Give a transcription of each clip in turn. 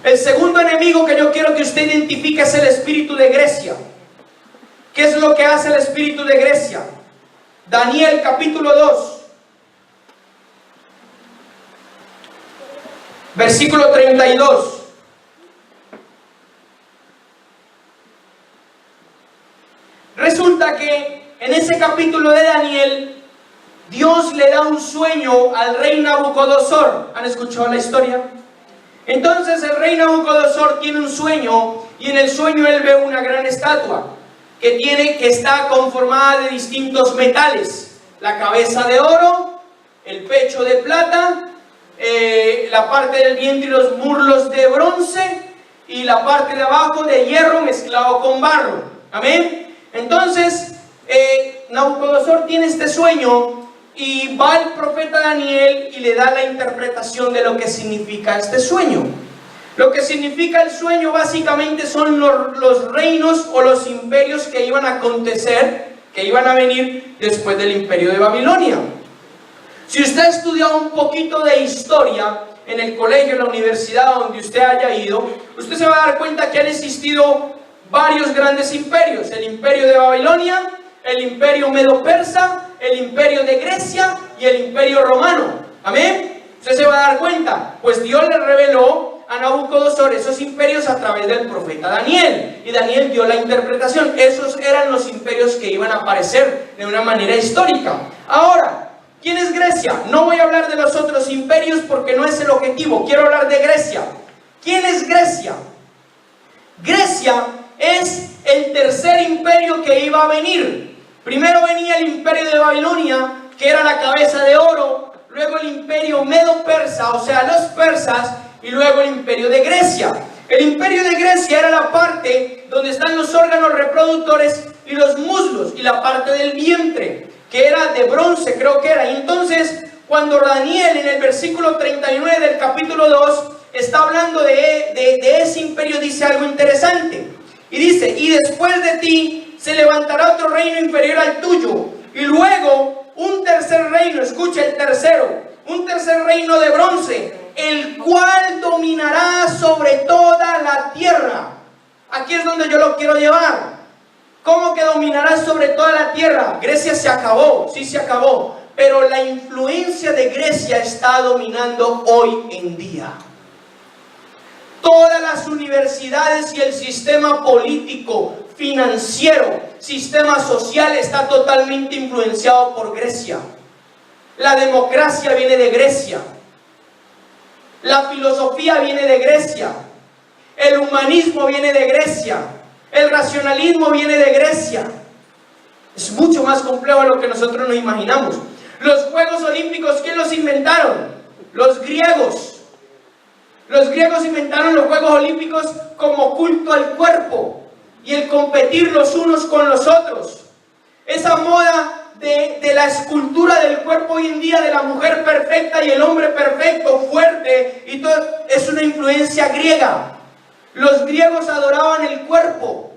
El segundo enemigo que yo quiero que usted identifique es el espíritu de Grecia. ¿Qué es lo que hace el espíritu de Grecia? Daniel capítulo 2, versículo 32. Resulta que en ese capítulo de Daniel, Dios le da un sueño al rey Nabucodonosor. ¿Han escuchado la historia? Entonces el rey Nabucodonosor tiene un sueño, y en el sueño él ve una gran estatua que está conformada de distintos metales: la cabeza de oro, el pecho de plata, la parte del vientre y los muslos de bronce, y la parte de abajo de hierro mezclado con barro. Amén. Entonces Nabucodonosor tiene este sueño, y va el profeta Daniel y le da la interpretación de lo que significa este sueño. Lo que significa el sueño básicamente son los reinos o los imperios que iban a acontecer, que iban a venir después del imperio de Babilonia. Si usted ha estudiado un poquito de historia en el colegio, en la universidad, donde usted haya ido, usted se va a dar cuenta que han existido varios grandes imperios: el imperio de Babilonia, el imperio medo-persa, el imperio de Grecia y el imperio romano. Amén. Usted se va a dar cuenta, pues Dios le reveló a Nabucodonosor esos imperios a través del profeta Daniel, y Daniel dio la interpretación. Esos eran los imperios que iban a aparecer de una manera histórica. Ahora, ¿quién es Grecia? No voy a hablar de los otros imperios porque no es el objetivo. Quiero hablar de Grecia. ¿Quién es Grecia? Grecia es el tercer imperio que iba a venir. Primero venía el imperio de Babilonia, que era la cabeza de oro. Luego el imperio medo-persa, o sea, los persas. Y luego el imperio de Grecia. El imperio de Grecia era la parte donde están los órganos reproductores y los muslos, y la parte del vientre, que era de bronce, creo que era. Y entonces, cuando Daniel en el versículo 39 del capítulo 2 está hablando de ese imperio, dice algo interesante. Y dice: y después de ti se levantará otro reino inferior al tuyo, y luego un tercer reino, escucha el tercero, un tercer reino de bronce, el cual dominará sobre toda la tierra. Aquí es donde yo lo quiero llevar. ¿Cómo que dominará sobre toda la tierra? Grecia se acabó, sí se acabó, pero la influencia de Grecia está dominando hoy en día. Todas las universidades y el sistema político, financiero, sistema social está totalmente influenciado por Grecia. La democracia viene de Grecia. La filosofía viene de Grecia. El humanismo viene de Grecia. El racionalismo viene de Grecia. Es mucho más complejo de lo que nosotros nos imaginamos. Los Juegos Olímpicos, ¿quién los inventaron? Los griegos. Los griegos inventaron los Juegos Olímpicos como culto al cuerpo y el competir los unos con los otros. Esa moda de la escultura del cuerpo hoy en día, de la mujer perfecta y el hombre perfecto, fuerte, y todo, es una influencia griega. Los griegos adoraban el cuerpo.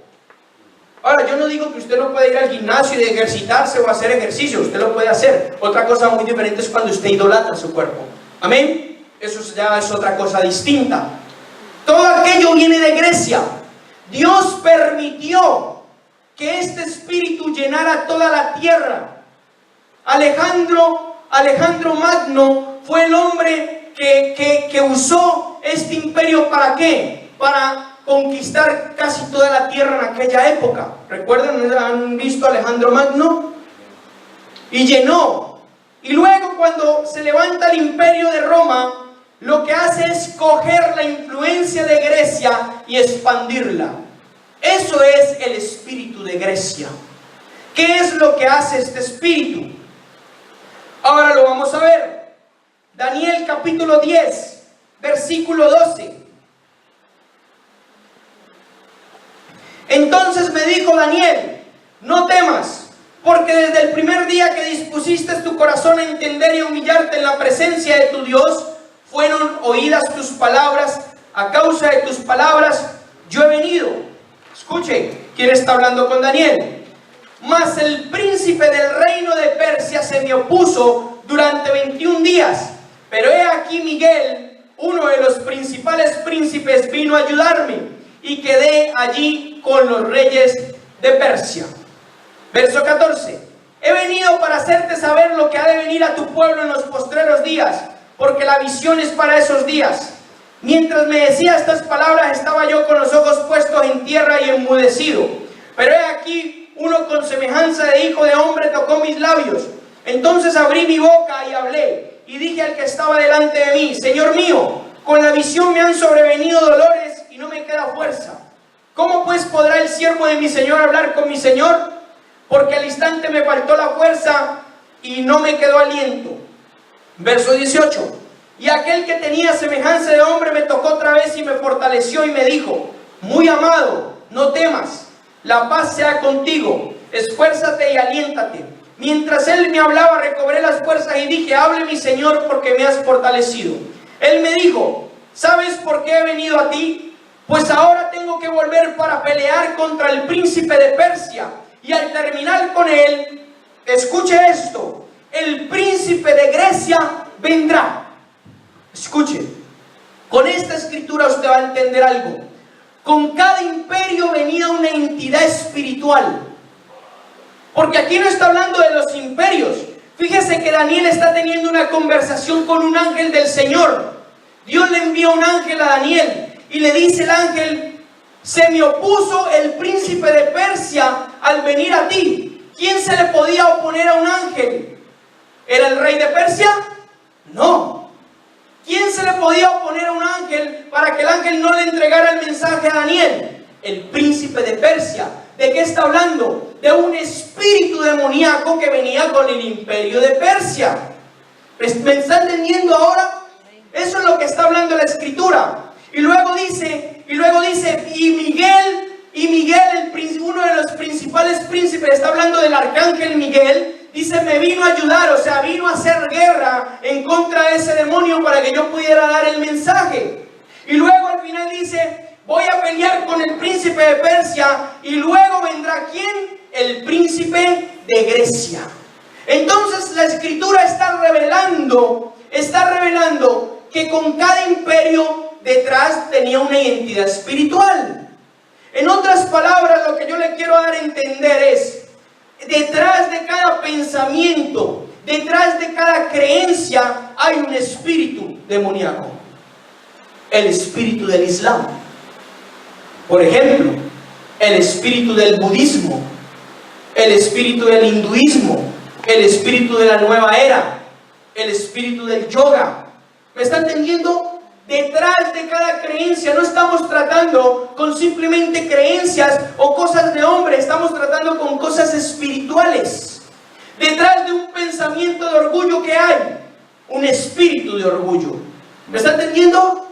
Ahora, yo no digo que usted no puede ir al gimnasio y ejercitarse o hacer ejercicio, usted lo puede hacer. Otra cosa muy diferente es cuando usted idolatra su cuerpo. Amén. Eso ya es otra cosa distinta. Todo aquello viene de Grecia. Dios permitió que este espíritu llenara toda la tierra. Alejandro Magno fue el hombre que usó este imperio. ¿Para qué? Para conquistar casi toda la tierra en aquella época. ¿Recuerdan? ¿Han visto a Alejandro Magno? Y llenó. Y luego, cuando se levanta el imperio de Roma, lo que hace es coger la influencia de Grecia y expandirla. Eso es el espíritu de Grecia. ¿Qué es lo que hace este espíritu? Ahora lo vamos a ver. Daniel capítulo 10, versículo 12. Entonces me dijo Daniel: no temas, porque desde el primer día que dispusiste tu corazón a entender y humillarte en la presencia de tu Dios, fueron oídas tus palabras. A causa de tus palabras yo he venido. Escuche, ¿quién está hablando con Daniel? Mas el príncipe del reino de Persia se me opuso durante 21 días. Pero he aquí Miguel, uno de los principales príncipes vino a ayudarme y quedé allí con los reyes de Persia. Verso 14. He venido para hacerte saber lo que ha de venir a tu pueblo en los postreros días, porque la visión es para esos días. Mientras me decía estas palabras, estaba yo con los ojos puestos en tierra y enmudecido. Pero he aquí, uno con semejanza de hijo de hombre tocó mis labios. Entonces abrí mi boca y hablé, y dije al que estaba delante de mí: Señor mío, con la visión me han sobrevenido dolores y no me queda fuerza. ¿Cómo pues podrá el siervo de mi Señor hablar con mi Señor? Porque al instante me faltó la fuerza y no me quedó aliento. Verso 18. Y aquel que tenía semejanza de hombre me tocó otra vez y me fortaleció y me dijo: muy amado, no temas, la paz sea contigo, esfuérzate y aliéntate. Mientras él me hablaba, recobré las fuerzas y dije: hable mi Señor, porque me has fortalecido. Él me dijo: ¿sabes por qué he venido a ti? Pues ahora tengo que volver para pelear contra el príncipe de Persia. Y al terminar con él, escuche esto: el príncipe de Grecia vendrá. Escuche, con esta escritura usted va a entender algo. Con cada imperio venía una entidad espiritual. Porque aquí no está hablando de los imperios. Fíjese que Daniel está teniendo una conversación con un ángel del Señor. Dios le envía un ángel a Daniel y le dice el ángel: se me opuso el príncipe de Persia al venir a ti. ¿Quién se le podía oponer a un ángel? ¿Era el rey de Persia? No. ¿Quién se le podía oponer a un ángel para que el ángel no le entregara el mensaje a Daniel? El príncipe de Persia. ¿De qué está hablando? De un espíritu demoníaco que venía con el imperio de Persia. ¿Me está entendiendo ahora? Eso es lo que está hablando la escritura. Y luego dice, y Miguel, uno de los principales príncipes, está hablando del arcángel Miguel. Dice: me vino a ayudar, o sea, vino a hacer guerra en contra de ese demonio para que yo pudiera dar el mensaje. Y luego al final dice: voy a pelear con el príncipe de Persia y luego vendrá ¿quién? El príncipe de Grecia. Entonces la escritura está revelando que con cada imperio detrás tenía una identidad espiritual. En otras palabras, lo que yo le quiero dar a entender es: detrás de cada pensamiento, detrás de cada creencia, hay un espíritu demoníaco. El espíritu del Islam, por ejemplo, el espíritu del budismo, el espíritu del hinduismo, el espíritu de la nueva era, el espíritu del yoga. ¿Me está entendiendo? Detrás de cada creencia no estamos tratando con simplemente creencias o cosas de hombre, estamos tratando con cosas espirituales. Detrás de un pensamiento de orgullo, que hay un espíritu de orgullo. ¿Me está entendiendo?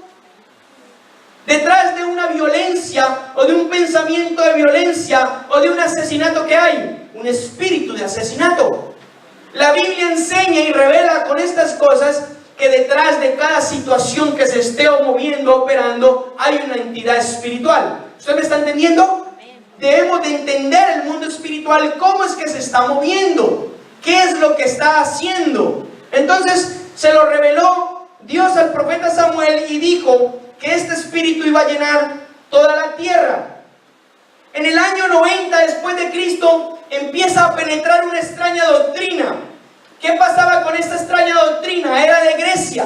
Detrás de una violencia o de un pensamiento de violencia o de un asesinato, que hay un espíritu de asesinato. La Biblia enseña y revela con estas cosas que detrás de cada situación que se esté moviendo, operando, hay una entidad espiritual. ¿Usted me está entendiendo? Debemos de entender el mundo espiritual, cómo es que se está moviendo, qué es lo que está haciendo. Entonces se lo reveló Dios al profeta Samuel y dijo que este espíritu iba a llenar toda la tierra. En el año 90 después de Cristo empieza a penetrar una extraña doctrina. ¿Qué pasaba con esta extraña doctrina? Era de Grecia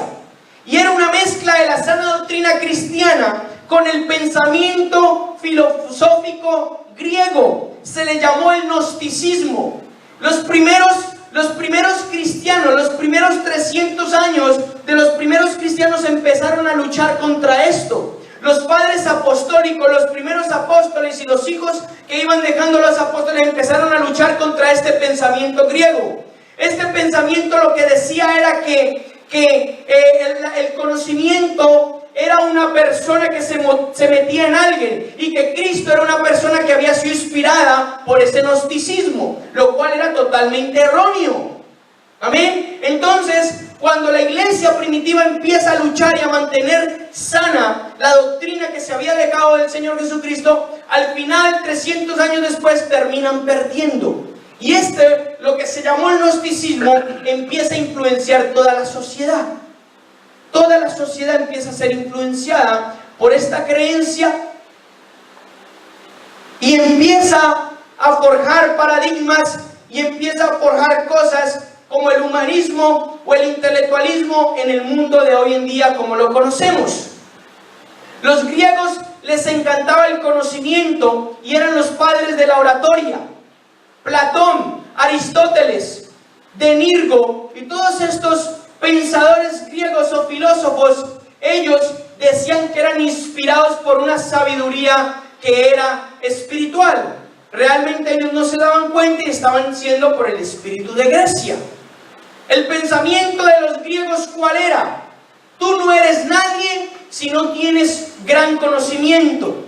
y era una mezcla de la sana doctrina cristiana con el pensamiento filosófico griego. Se le llamó el gnosticismo. Los primeros cristianos, los primeros 300 años de los primeros cristianos empezaron a luchar contra esto. Los padres apostólicos, los primeros apóstoles y los hijos que iban dejando los apóstoles empezaron a luchar contra este pensamiento griego. Este pensamiento lo que decía era que el conocimiento era una persona que se metía en alguien y que Cristo era una persona que había sido inspirada por ese gnosticismo, lo cual era totalmente erróneo. Amén. Entonces, cuando la iglesia primitiva empieza a luchar y a mantener sana la doctrina que se había dejado del Señor Jesucristo, al final, 300 años después, terminan perdiendo. Y lo que se llamó el gnosticismo, empieza a influenciar toda la sociedad. Toda la sociedad empieza a ser influenciada por esta creencia y empieza a forjar paradigmas y empieza a forjar cosas como el humanismo o el intelectualismo en el mundo de hoy en día como lo conocemos. Los griegos les encantaba el conocimiento y eran los padres de la oratoria. Platón, Aristóteles, Denirgo y todos estos pensadores griegos o filósofos, ellos decían que eran inspirados por una sabiduría que era espiritual. Realmente ellos no se daban cuenta y estaban siendo por el espíritu de Grecia. El pensamiento de los griegos, ¿cuál era? Tú no eres nadie si no tienes gran conocimiento.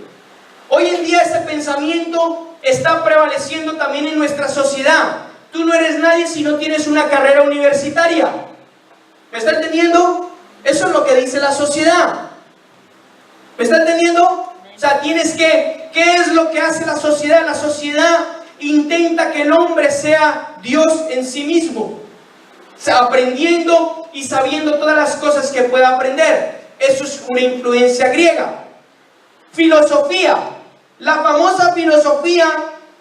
Hoy en día ese pensamiento está prevaleciendo también en nuestra sociedad. Tú no eres nadie si no tienes una carrera universitaria. ¿Me está entendiendo? Eso es lo que dice la sociedad. ¿Me está entendiendo? O sea, ¿qué es lo que hace la sociedad? La sociedad intenta que el hombre sea Dios en sí mismo, o sea, aprendiendo y sabiendo todas las cosas que pueda aprender. Eso es una influencia griega. Filosofía, la famosa filosofía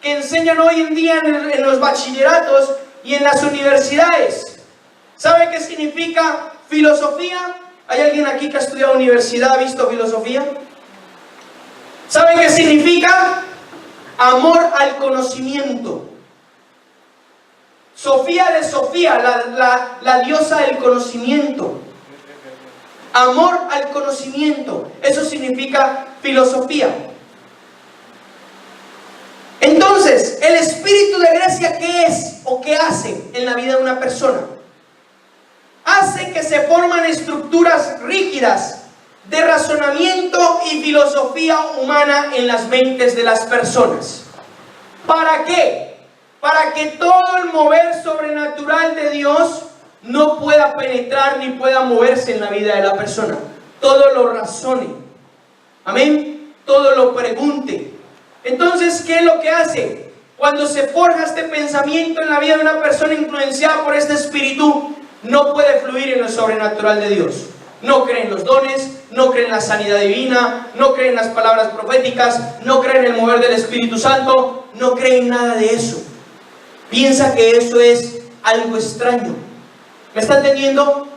que enseñan hoy en día en los bachilleratos y en las universidades. ¿Sabe qué significa filosofía? ¿Hay alguien aquí que ha estudiado universidad, ha visto filosofía? ¿Sabe qué significa? Amor al conocimiento. Sofía de Sofía, la diosa del conocimiento. Amor al conocimiento. Eso significa filosofía. Entonces, el espíritu de Grecia, ¿qué es o qué hace en la vida de una persona? Hace que se forman estructuras rígidas de razonamiento y filosofía humana en las mentes de las personas. ¿Para qué? Para que todo el mover sobrenatural de Dios no pueda penetrar ni pueda moverse en la vida de la persona. Todo lo razone. Amén. Todo lo pregunte. Entonces, ¿qué es lo que hace? Cuando se forja este pensamiento en la vida de una persona influenciada por este espíritu, no puede fluir en lo sobrenatural de Dios. No cree en los dones, no cree en la sanidad divina, no cree en las palabras proféticas, no cree en el mover del Espíritu Santo, no cree en nada de eso. Piensa que eso es algo extraño. ¿Me está entendiendo?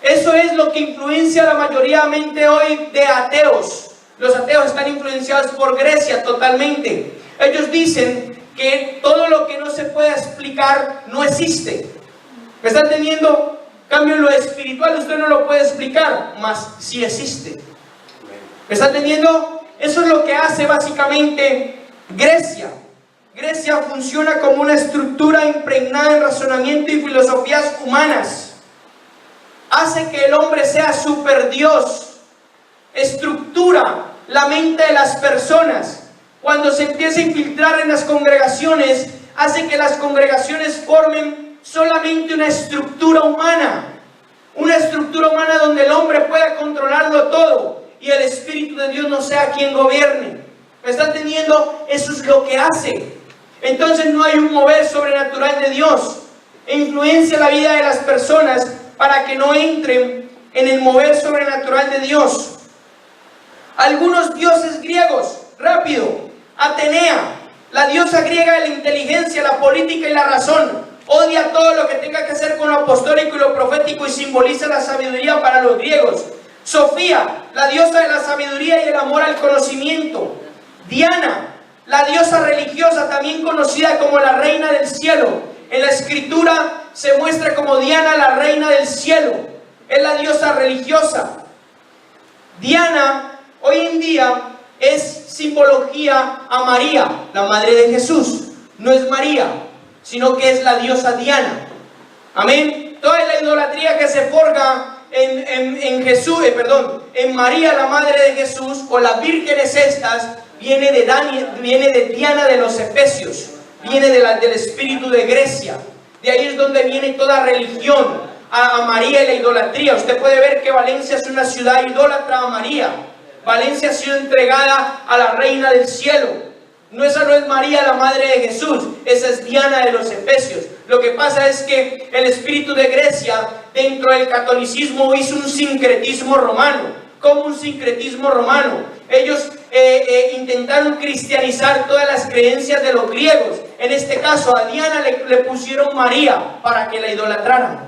Eso es lo que influencia la mayoría mente hoy de ateos. Los ateos están influenciados por Grecia totalmente. Ellos dicen que todo lo que no se pueda explicar no existe. ¿Me está entendiendo? En cambio, lo espiritual usted no lo puede explicar, mas sí existe. ¿Me está entendiendo? Eso es lo que hace básicamente Grecia. Grecia funciona como una estructura impregnada en razonamiento y filosofías humanas. Hace que el hombre sea super Dios. Estructura la mente de las personas. Cuando se empieza a infiltrar en las congregaciones, hace que las congregaciones formen solamente una estructura humana donde el hombre pueda controlarlo todo y el Espíritu de Dios no sea quien gobierne. ¿Me está entendiendo? Eso es lo que hace. Entonces no hay un mover sobrenatural de Dios. Influencia la vida de las personas para que no entren en el mover sobrenatural de Dios. Algunos dioses griegos, rápido. Atenea, la diosa griega de la inteligencia, la política y la razón. Odia todo lo que tenga que hacer con lo apostólico y lo profético y simboliza la sabiduría para los griegos. Sofía, la diosa de la sabiduría y el amor al conocimiento. Diana, la diosa religiosa, también conocida como la reina del cielo. En la escritura se muestra como Diana, la reina del cielo. Es la diosa religiosa. Diana, hoy en día, es simbología a María, la madre de Jesús. No es María, sino que es la diosa Diana. Amén. Toda la idolatría que se forja en María, la madre de Jesús, o las vírgenes estas, viene de Diana de los Efesios, viene del espíritu de Grecia. De ahí es donde viene toda religión a María y la idolatría. Usted puede ver que Valencia es una ciudad idólatra a María. Valencia ha sido entregada a la reina del cielo. Esa no es María, la madre de Jesús, esa es Diana de los Efesios. Lo que pasa es que el espíritu de Grecia dentro del catolicismo hizo un sincretismo romano. ¿Cómo un sincretismo romano? Ellos intentaron cristianizar todas las creencias de los griegos. En este caso a Diana le pusieron María para que la idolatraran.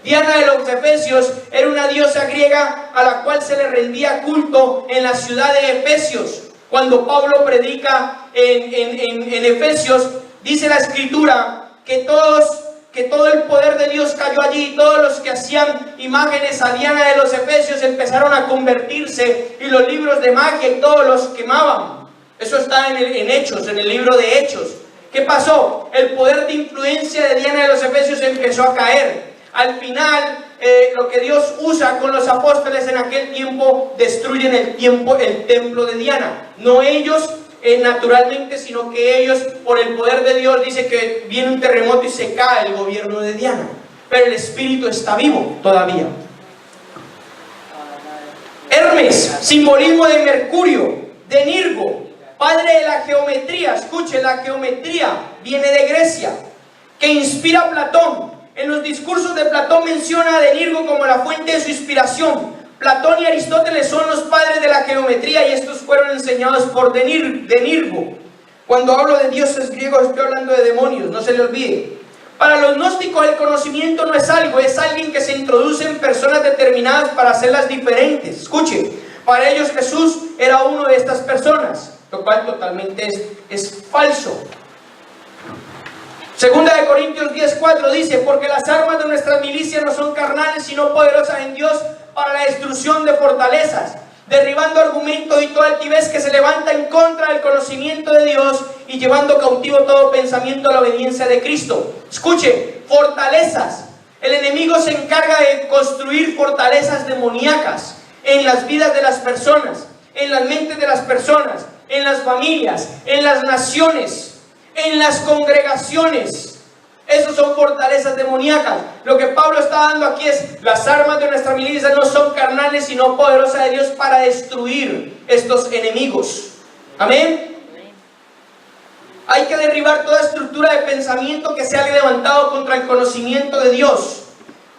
Diana de los Efesios era una diosa griega a la cual se le rendía culto en la ciudad de Efesios. Cuando Pablo predica en Efesios, dice la escritura que todo el poder de Dios cayó allí, y todos los que hacían imágenes a Diana de los Efesios empezaron a convertirse, y los libros de magia y todos los quemaban. Eso está en Hechos, en el libro de Hechos. ¿Qué pasó? El poder de influencia de Diana de los Efesios empezó a caer. Al final, lo que Dios usa con los apóstoles en aquel tiempo, destruyen el templo de Diana. No ellos naturalmente, sino que ellos, por el poder de Dios, dice que viene un terremoto y se cae el gobierno de Diana. Pero el espíritu está vivo todavía. Hermes, simbolismo de Mercurio, de Nirgo, padre de la geometría. Escuche, la geometría viene de Grecia, que inspira a Platón. En los discursos de Platón menciona a Denirgo como la fuente de su inspiración. Platón y Aristóteles son los padres de la geometría, y estos fueron enseñados por Denirgo. Cuando hablo de dioses griegos estoy hablando de demonios, no se le olvide. Para los gnósticos el conocimiento no es algo, es alguien que se introduce en personas determinadas para hacerlas diferentes. Escuche, para ellos Jesús era uno de estas personas, lo cual totalmente es falso. Segunda de Corintios 10:4 dice: porque las armas de nuestras milicias no son carnales, sino poderosas en Dios para la destrucción de fortalezas, derribando argumentos y toda altivez que se levanta en contra del conocimiento de Dios, y llevando cautivo todo pensamiento a la obediencia de Cristo. Escuche, fortalezas. El enemigo se encarga de construir fortalezas demoníacas en las vidas de las personas, en las mentes de las personas, en las familias, en las naciones, en las congregaciones. Esas son fortalezas demoníacas. Lo que Pablo está dando aquí es: las armas de nuestra milicia no son carnales, sino poderosas de Dios para destruir estos enemigos. Amén. Hay que derribar toda estructura de pensamiento que se haya levantado contra el conocimiento de Dios.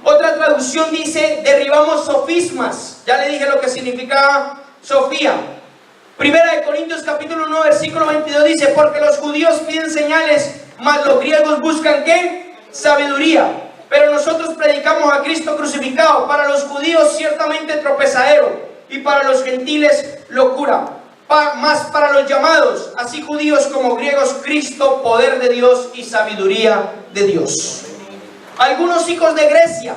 Otra traducción dice: derribamos sofismas. Ya le dije lo que significaba sofía. Primera de Corintios capítulo 1 versículo 22 dice: porque los judíos piden señales, mas los griegos buscan ¿qué? Sabiduría. Pero nosotros predicamos a Cristo crucificado, para los judíos ciertamente tropezadero, y para los gentiles locura. Mas para los llamados, así judíos como griegos, Cristo, poder de Dios y sabiduría de Dios. Algunos hijos de Grecia,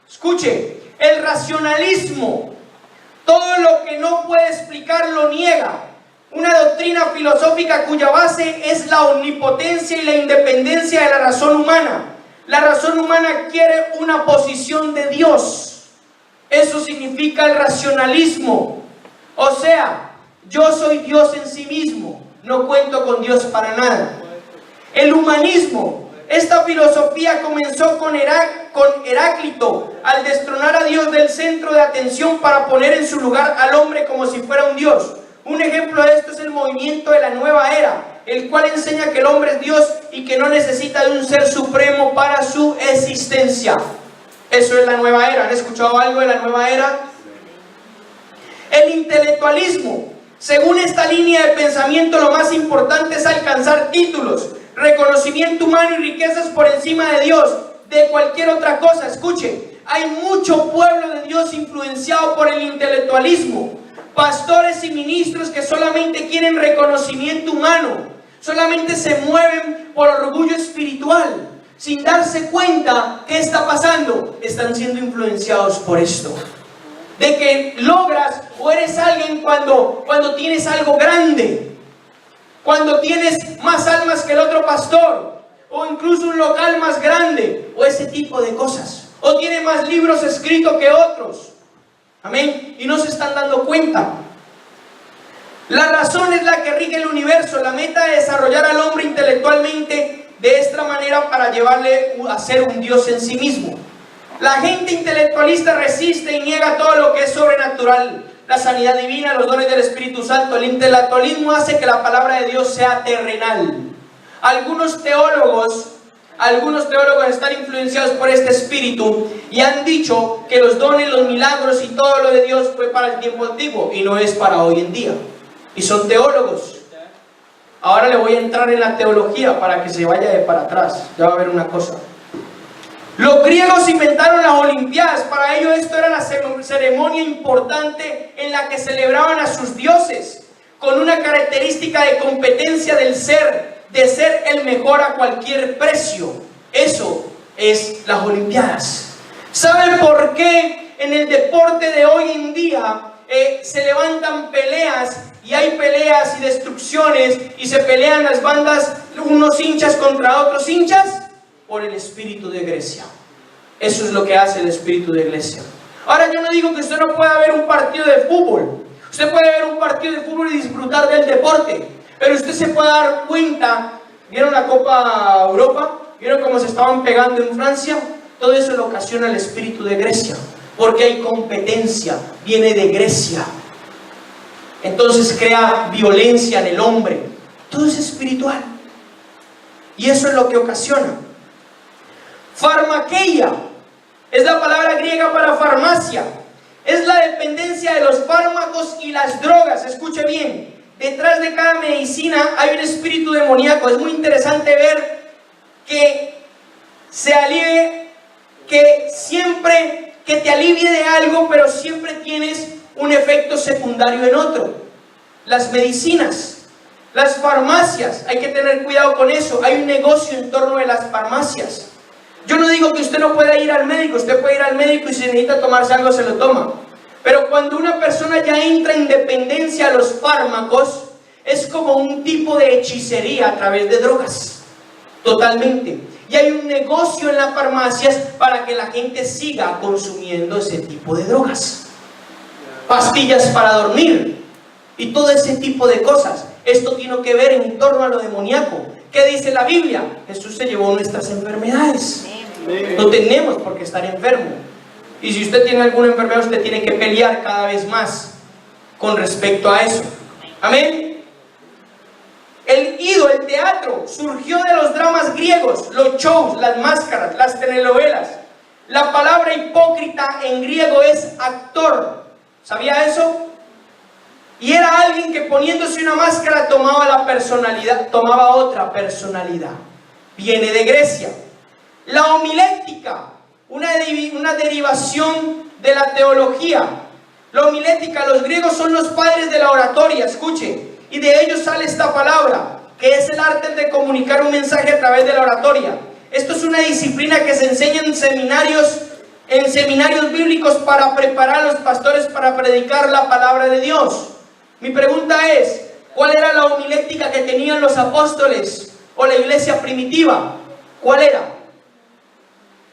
escuche, el racionalismo, todo lo que no puede explicar lo niega. Una doctrina filosófica cuya base es la omnipotencia y la independencia de la razón humana. La razón humana quiere una posición de Dios. Eso significa el racionalismo. O sea, yo soy Dios en sí mismo, no cuento con Dios para nada. El humanismo. Esta filosofía comenzó con Heráclito, al destronar a Dios del centro de atención para poner en su lugar al hombre como si fuera un Dios. Un ejemplo de esto es el movimiento de la nueva era, el cual enseña que el hombre es Dios y que no necesita de un ser supremo para su existencia. Eso es la nueva era. ¿Han escuchado algo de la nueva era? El intelectualismo. Según esta línea de pensamiento, lo más importante es alcanzar títulos, reconocimiento humano y riquezas por encima de Dios, de cualquier otra cosa. Escuche, hay mucho pueblo de Dios influenciado por el intelectualismo. Pastores y ministros que solamente quieren reconocimiento humano, solamente se mueven por orgullo espiritual, sin darse cuenta qué está pasando. Están siendo influenciados por esto. De que logras o eres alguien cuando tienes algo grande, cuando tienes más almas que el otro pastor, o incluso un local más grande, o ese tipo de cosas, o tiene más libros escritos que otros. Amén. Y no se están dando cuenta. La razón es la que rige el universo. La meta es desarrollar al hombre intelectualmente de esta manera para llevarle a ser un Dios en sí mismo. La gente intelectualista resiste y niega todo lo que es sobrenatural. la sanidad divina, los dones del Espíritu Santo. El intelectualismo hace que la palabra de Dios sea terrenal. Algunos teólogos están influenciados por este espíritu y han dicho que los dones, los milagros y todo lo de Dios fue para el tiempo antiguo y no es para hoy en día. Y son teólogos. Ahora le voy a entrar en la teología para que se vaya de para atrás. Ya va a ver una cosa. Los griegos inventaron las Olimpiadas. Para ellos esto era la ceremonia importante en la que celebraban a sus dioses, con una característica de competencia del ser, de ser el mejor a cualquier precio. Eso es las Olimpiadas. ¿Saben por qué en el deporte de hoy en día se levantan peleas y hay peleas y destrucciones y se pelean las bandas, unos hinchas contra otros hinchas? Por el espíritu de Grecia. Eso es lo que hace el espíritu de Grecia. Ahora, yo no digo que usted no pueda ver un partido de fútbol. Usted puede ver un partido de fútbol y disfrutar del deporte, pero usted se puede dar cuenta. ¿Vieron la Copa Europa? ¿Vieron cómo se estaban pegando en Francia? Todo eso lo ocasiona el espíritu de Grecia, porque hay competencia, viene de Grecia. Entonces crea violencia en el hombre. Todo es espiritual. Y eso es lo que ocasiona. Farmakeia es la palabra griega para farmacia. Es la dependencia de los fármacos y las drogas. Escuche bien. Detrás de cada medicina hay un espíritu demoníaco. Es muy interesante ver que se alivie, que siempre que te alivie de algo, pero siempre tienes un efecto secundario en otro. Las medicinas, las farmacias, hay que tener cuidado con eso. Hay un negocio en torno de las farmacias. Yo no digo que usted no pueda ir al médico. Usted puede ir al médico y si necesita tomarse algo se lo toma. Pero cuando una persona ya entra en dependencia a los fármacos, es como un tipo de hechicería a través de drogas. Totalmente. Y hay un negocio en las farmacias para que la gente siga consumiendo ese tipo de drogas. Pastillas para dormir y todo ese tipo de cosas. Esto tiene que ver en torno a lo demoníaco. ¿Qué dice la Biblia? Jesús se llevó nuestras enfermedades. No tenemos por qué estar enfermo. Y si usted tiene alguna enfermedad, usted tiene que pelear cada vez más con respecto a eso. Amén. El ido, el teatro, surgió de los dramas griegos, los shows, las máscaras, las telenovelas. La palabra hipócrita en griego es actor. ¿Sabía eso? Y era alguien que poniéndose una máscara tomaba la personalidad, tomaba otra personalidad. Viene de Grecia. La homilética, una derivación de la teología. La homilética, los griegos son los padres de la oratoria, escuche, y de ellos sale esta palabra, que es el arte de comunicar un mensaje a través de la oratoria. Esto es una disciplina que se enseña en seminarios bíblicos para preparar a los pastores para predicar la palabra de Dios. Mi pregunta es, ¿cuál era la homilética que tenían los apóstoles o la iglesia primitiva? ¿Cuál era?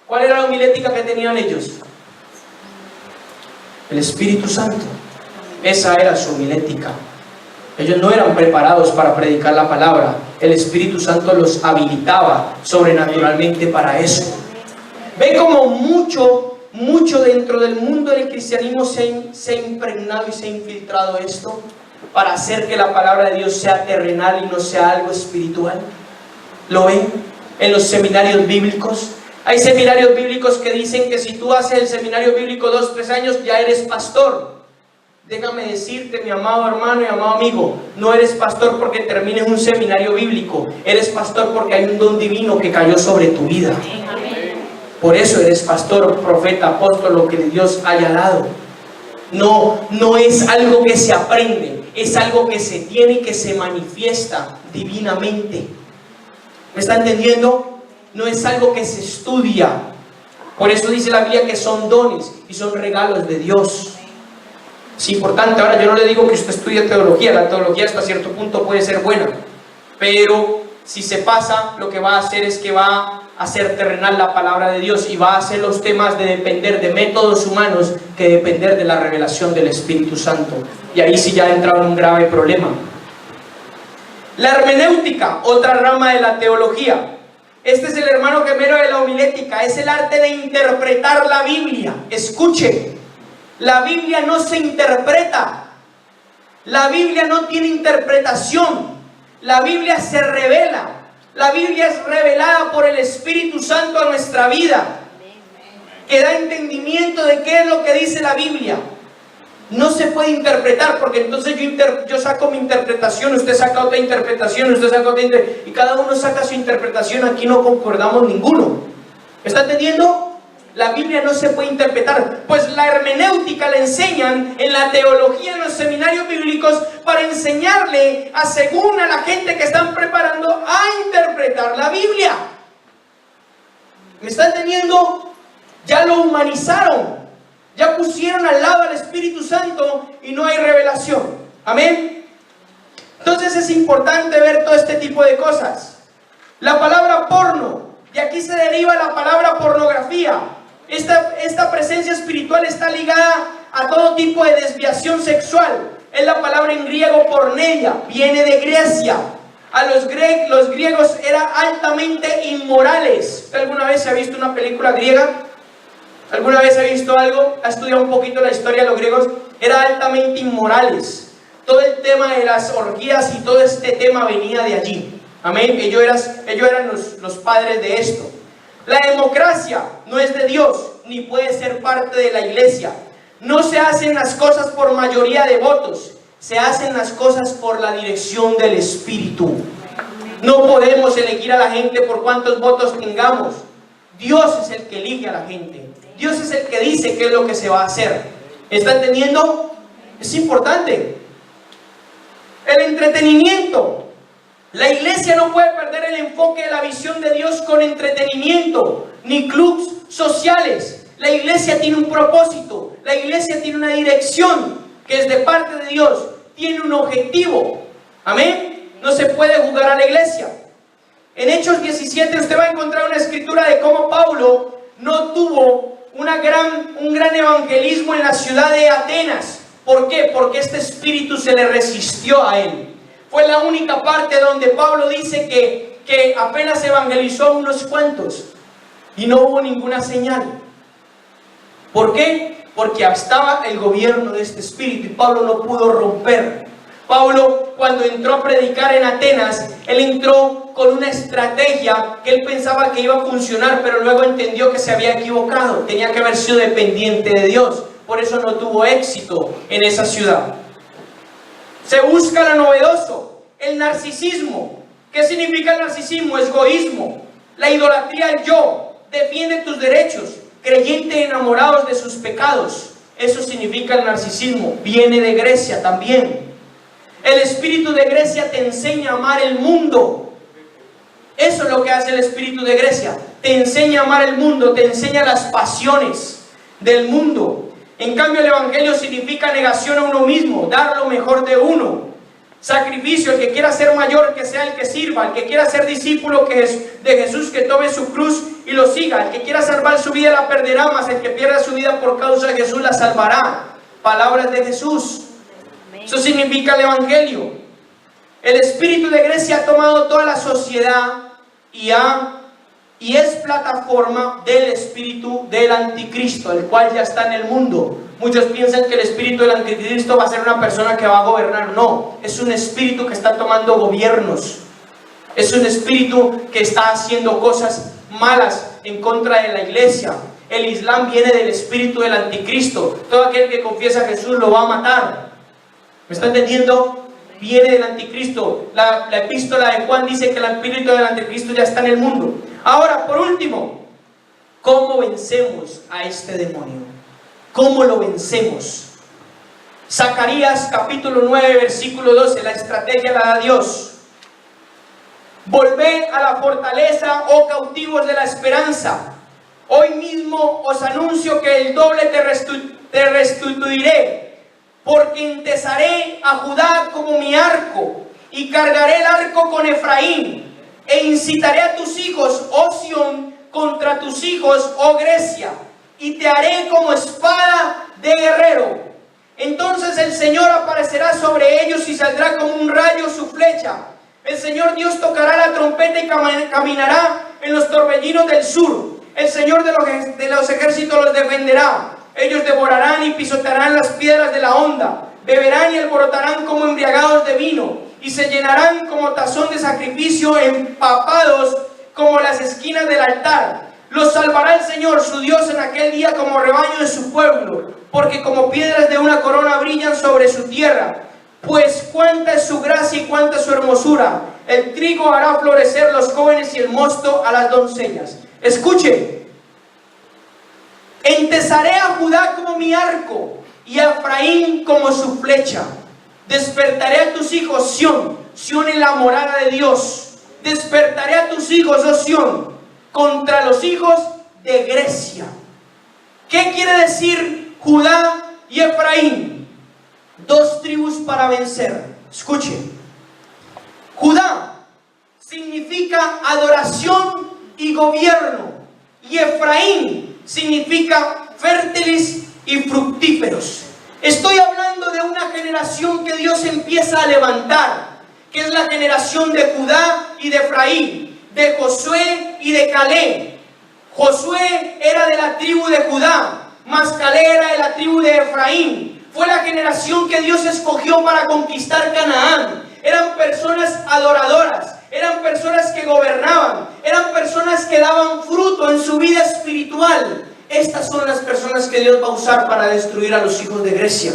¿Cuál era la homilética que tenían ellos? El Espíritu Santo. Esa era su homilética. Ellos no eran preparados para predicar la palabra. El Espíritu Santo los habilitaba sobrenaturalmente para eso. Ve como mucho dentro del mundo del cristianismo se ha impregnado y se ha infiltrado esto para hacer que la palabra de Dios sea terrenal y no sea algo espiritual. ¿Lo ven? En los seminarios bíblicos. Hay seminarios bíblicos que dicen que si tú haces el seminario bíblico 2-3 años ya eres pastor. Déjame decirte, mi amado hermano y amado amigo, no eres pastor porque termines un seminario bíblico. Eres pastor porque hay un don divino que cayó sobre tu vida. Por eso eres pastor, profeta, apóstol, lo que Dios haya dado. No es algo que se aprende, es algo que se tiene y que se manifiesta divinamente. ¿Me está entendiendo? No es algo que se estudia. Por eso dice la Biblia que son dones y son regalos de Dios. Es importante. Ahora, yo no le digo que usted estudie teología. La teología hasta cierto punto puede ser buena, pero si se pasa, lo que va a hacer es que va a hacer terrenal la palabra de Dios y va a hacer los temas de depender de métodos humanos que depender de la revelación del Espíritu Santo. Y ahí sí ya entra en un grave problema. La hermenéutica, otra rama de la teología. Este es el hermano gemelo de la homilética. Es el arte de interpretar la Biblia. Escuche, La Biblia no se interpreta. La Biblia no tiene interpretación. La Biblia se revela. La Biblia es revelada por el Espíritu Santo a nuestra vida, que da entendimiento de qué es lo que dice la Biblia. No se puede interpretar, porque entonces yo saco mi interpretación, usted saca otra interpretación, usted saca otra interpretación, y cada uno saca su interpretación. Aquí no concordamos ninguno. ¿Está entendiendo? La Biblia no se puede interpretar, pues la hermenéutica la enseñan en la teología, en los seminarios bíblicos, para enseñarle según a la gente que están preparando a interpretar la Biblia. ¿Me está entendiendo? Ya lo humanizaron, ya pusieron al lado al Espíritu Santo y no hay revelación. Amén. Entonces es importante ver todo este tipo de cosas. La palabra porno, de aquí se deriva la palabra pornografía. Esta presencia espiritual está ligada a todo tipo de desviación sexual. Es la palabra en griego porneia, viene de Grecia. Los griegos eran altamente inmorales. ¿Usted alguna vez ha visto una película griega? ¿Alguna vez ha visto algo? ¿Ha estudiado un poquito la historia de los griegos? Eran altamente inmorales. Todo el tema de las orgías y todo este tema venía de allí. Amén. Ellos eran los padres de esto. La democracia no es de Dios, ni puede ser parte de la iglesia. No se hacen las cosas por mayoría de votos, se hacen las cosas por la dirección del Espíritu. No podemos elegir a la gente por cuántos votos tengamos. Dios es el que elige a la gente. Dios es el que dice qué es lo que se va a hacer. ¿Está entendiendo? Es importante. El entretenimiento. La iglesia no puede perder el enfoque de la visión de Dios con entretenimiento, ni clubs sociales. La iglesia tiene un propósito, la iglesia tiene una dirección que es de parte de Dios, tiene un objetivo. Amén. No se puede jugar a la iglesia. En Hechos 17 usted va a encontrar una escritura de cómo Pablo no tuvo un gran evangelismo en la ciudad de Atenas. ¿Por qué? Porque este espíritu se le resistió a él. Fue la única parte donde Pablo dice que apenas evangelizó a unos cuantos y no hubo ninguna señal. ¿Por qué? Porque estaba el gobierno de este espíritu y Pablo no pudo romper. Pablo, cuando entró a predicar en Atenas, él entró con una estrategia que él pensaba que iba a funcionar, pero luego entendió que se había equivocado. Tenía que haber sido dependiente de Dios. Por eso no tuvo éxito en esa ciudad. Se busca lo novedoso, el narcisismo. ¿Qué significa el narcisismo? Egoísmo, la idolatría al yo, defiende tus derechos, creyentes enamorados de sus pecados. Eso significa el narcisismo. Viene de Grecia también. El espíritu de Grecia te enseña a amar el mundo. Eso es lo que hace el espíritu de Grecia. Te enseña a amar el mundo, te enseña las pasiones del mundo. En cambio, el evangelio significa negación a uno mismo, dar lo mejor de uno. Sacrificio, el que quiera ser mayor, que sea el que sirva. El que quiera ser discípulo de Jesús, que tome su cruz y lo siga. El que quiera salvar su vida la perderá, mas el que pierda su vida por causa de Jesús la salvará. Palabras de Jesús. Eso significa el evangelio. El espíritu de Grecia ha tomado toda la sociedad y es plataforma del espíritu del anticristo, el cual ya está en el mundo. Muchos piensan que el espíritu del anticristo va a ser una persona que va a gobernar. No, es un espíritu que está tomando gobiernos. Es un espíritu que está haciendo cosas malas en contra de la iglesia. El Islam viene del espíritu del anticristo. Todo aquel que confiesa a Jesús lo va a matar. ¿Me está entendiendo? Viene del anticristo. La epístola de Juan dice que el espíritu del anticristo ya está en el mundo. Ahora, por último, ¿cómo vencemos a este demonio? ¿Cómo lo vencemos? Zacarías capítulo 9, versículo 12, la estrategia la da Dios. Volved a la fortaleza, oh cautivos de la esperanza. Hoy mismo os anuncio que el doble te restituiré, porque entesaré a Judá como mi arco, y cargaré el arco con Efraín. E incitaré a tus hijos, oh Sión, contra tus hijos, oh Grecia, y te haré como espada de guerrero. Entonces el Señor aparecerá sobre ellos y saldrá como un rayo su flecha. El Señor Dios tocará la trompeta y caminará en los torbellinos del sur. El Señor de los ejércitos los defenderá. Ellos devorarán y pisotearán las piedras de la honda, beberán y alborotarán como embriagados de vino, y se llenarán como tazón de sacrificio, empapados como las esquinas del altar. Los salvará el Señor su Dios en aquel día como rebaño de su pueblo, porque como piedras de una corona brillan sobre su tierra. Pues cuánta es su gracia y cuánta su hermosura. El trigo hará florecer los jóvenes y el mosto a las doncellas. Escuche: entesaré a Judá como mi arco y a Efraín como su flecha. Despertaré a tus hijos, Sión, Sión en la morada de Dios. Despertaré a tus hijos, oh Sión, contra los hijos de Grecia. ¿Qué quiere decir Judá y Efraín? Dos tribus para vencer. Escuche: Judá significa adoración y gobierno, y Efraín significa fértiles y fructíferos. Estoy hablando de una generación que Dios empieza a levantar, que es la generación de Judá y de Efraín, de Josué y de Caleb. Josué era de la tribu de Judá, mas Caleb era de la tribu de Efraín. Fue la generación que Dios escogió para conquistar Canaán. Eran personas adoradoras, eran personas que gobernaban, eran personas que daban fruto en su vida espiritual. Estas son las personas que Dios va a usar para destruir a los hijos de Grecia.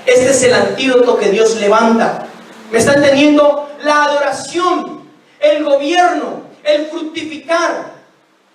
Este es el antídoto que Dios levanta. ¿Me está entendiendo? La adoración, el gobierno, el fructificar.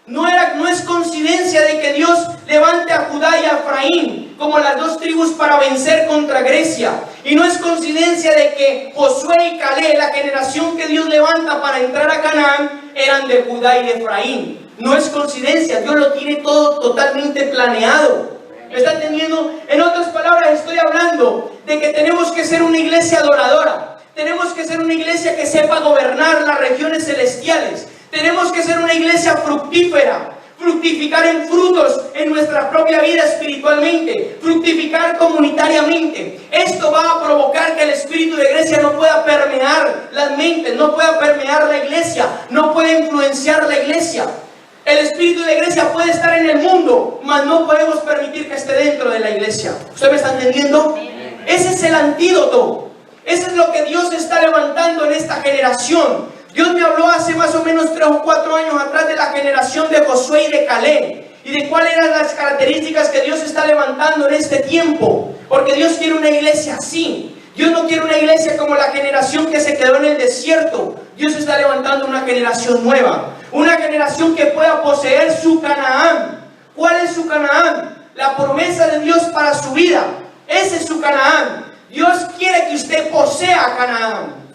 No es coincidencia de que Dios levante a Judá y a Efraín como las dos tribus para vencer contra Grecia. Y no es coincidencia de que Josué y Caleb, la generación que Dios levanta para entrar a Canaán, eran de Judá y de Efraín. No es coincidencia, Dios lo tiene todo totalmente planeado. ¿Me está entendiendo? En otras palabras, estoy hablando de que tenemos que ser una iglesia adoradora. Tenemos que ser una iglesia que sepa gobernar las regiones celestiales. Tenemos que ser una iglesia fructífera, fructificar en frutos en nuestra propia vida espiritualmente, fructificar comunitariamente. Esto va a provocar que el espíritu de Grecia no pueda permear las mentes, no pueda permear la iglesia, no pueda influenciar la iglesia. El espíritu de Grecia puede estar en el mundo, mas no podemos permitir que esté dentro de la iglesia. ¿Usted me está entendiendo? Ese es el antídoto. Eso es lo que Dios está levantando en esta generación. Dios me habló hace más o menos 3 o 4 años atrás de la generación de Josué y de Caleb, y de cuáles eran las características que Dios está levantando en este tiempo. Porque Dios quiere una iglesia así. Dios no quiere una iglesia como la generación que se quedó en el desierto. Dios está levantando una generación nueva, una generación que pueda poseer su Canaán. ¿Cuál es su Canaán? La promesa de Dios para su vida. Ese es su Canaán. Dios quiere que usted posea Canaán.